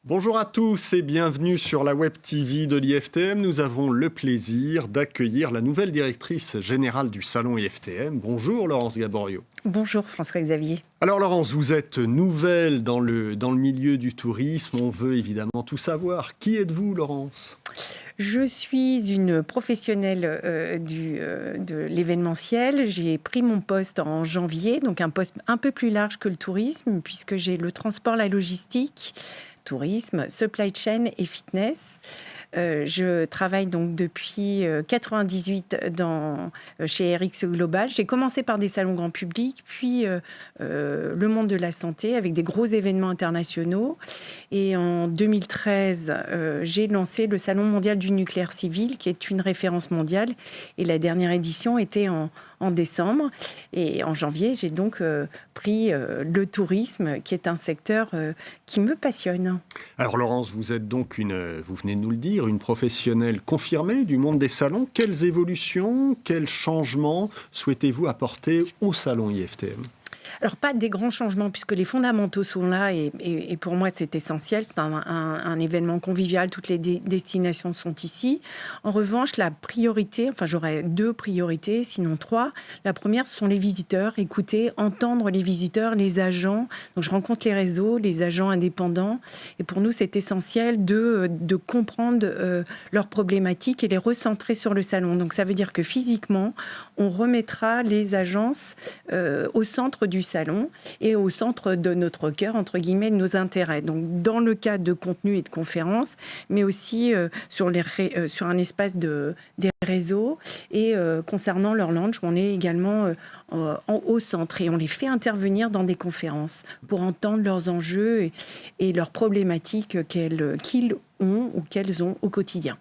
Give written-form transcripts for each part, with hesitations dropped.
Bonjour à tous et bienvenue sur la Web TV de l'IFTM. Nous avons le plaisir d'accueillir la nouvelle directrice générale du salon IFTM. Bonjour Laurence Gaborio. Bonjour François-Xavier. Alors Laurence, vous êtes nouvelle dans le milieu du tourisme. On veut évidemment tout savoir. Qui êtes-vous Laurence ? Je suis une professionnelle de l'événementiel. J'ai pris mon poste en janvier, donc un poste un peu plus large que le tourisme, puisque j'ai le transport, la logistique, tourisme, supply chain et fitness. Je travaille donc depuis 98 chez RX Global. J'ai commencé par des salons grand public, puis le monde de la santé avec des gros événements internationaux. Et en 2013, j'ai lancé le Salon mondial du nucléaire civil, qui est une référence mondiale. Et la dernière édition était en décembre. Et en janvier, j'ai donc pris le tourisme, qui est un secteur qui me passionne. Alors Laurence, vous êtes donc vous venez de nous le dire, une professionnelle confirmée du monde des salons. Quelles évolutions, quels changements souhaitez-vous apporter au salon IFTM ? Alors, pas des grands changements, puisque les fondamentaux sont là, et pour moi, c'est essentiel. C'est un événement convivial, toutes les destinations sont ici. En revanche, la priorité, j'aurais 2 priorités, sinon 3. La première, ce sont les visiteurs, écouter, entendre les visiteurs, les agents. Donc, je rencontre les réseaux, les agents indépendants, et pour nous, c'est essentiel de comprendre leurs problématiques et les recentrer sur le salon. Donc, ça veut dire que physiquement, on remettra les agences au centre du salon et au centre de notre cœur, entre guillemets, de nos intérêts. Donc, dans le cadre de contenu et de conférences, mais aussi sur un espace des réseaux et concernant leur launch, on est également au centre et on les fait intervenir dans des conférences pour entendre leurs enjeux et leurs problématiques qu'ils ont ou qu'elles ont au quotidien.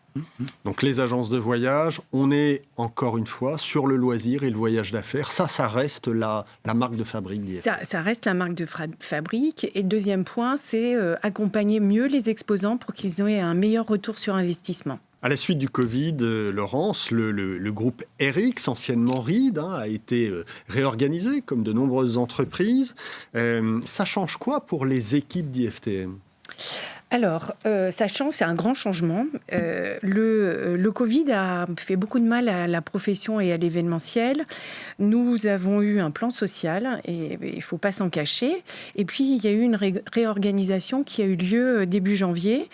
Donc les agences de voyage, on est encore une fois sur le loisir et le voyage d'affaires. Ça reste la marque de fabrique d'IFTM. Ça reste la marque de fabrique. Et le deuxième point, c'est accompagner mieux les exposants pour qu'ils aient un meilleur retour sur investissement. À la suite du Covid, Laurence, le groupe RX, anciennement RID, a été réorganisé comme de nombreuses entreprises. Ça change quoi pour les équipes d'IFTM ? Alors, ça change, c'est un grand changement. Le Covid a fait beaucoup de mal à la profession et à l'événementiel. Nous avons eu un plan social, et il ne faut pas s'en cacher. Et puis, il y a eu une réorganisation qui a eu lieu début janvier.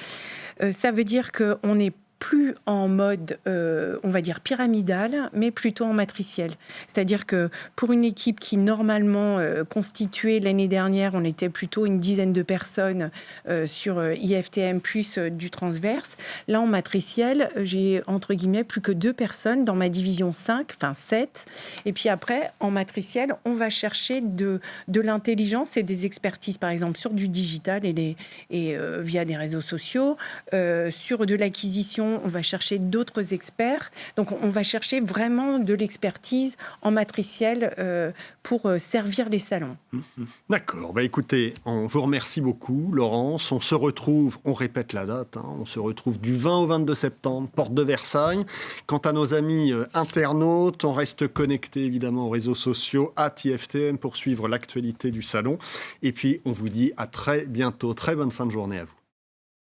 Ça veut dire qu'on n'est plus en mode, on va dire, pyramidal, mais plutôt en matriciel. C'est-à-dire que pour une équipe qui, normalement, constituée l'année dernière, on était plutôt une dizaine de personnes sur IFTM, plus du transverse. Là, en matriciel, j'ai, entre guillemets, plus que 2 personnes dans ma division 7. Et puis après, en matriciel, on va chercher de l'intelligence et des expertises, par exemple, sur du digital et via des réseaux sociaux, sur de l'acquisition. On va chercher d'autres experts. Donc, on va chercher vraiment de l'expertise en matriciel pour servir les salons. D'accord. Écoutez, on vous remercie beaucoup, Laurence. On se retrouve, on répète la date, on se retrouve du 20 au 22 septembre, porte de Versailles. Quant à nos amis internautes, on reste connectés évidemment aux réseaux sociaux @IFTM pour suivre l'actualité du salon. Et puis, on vous dit à très bientôt. Très bonne fin de journée à vous.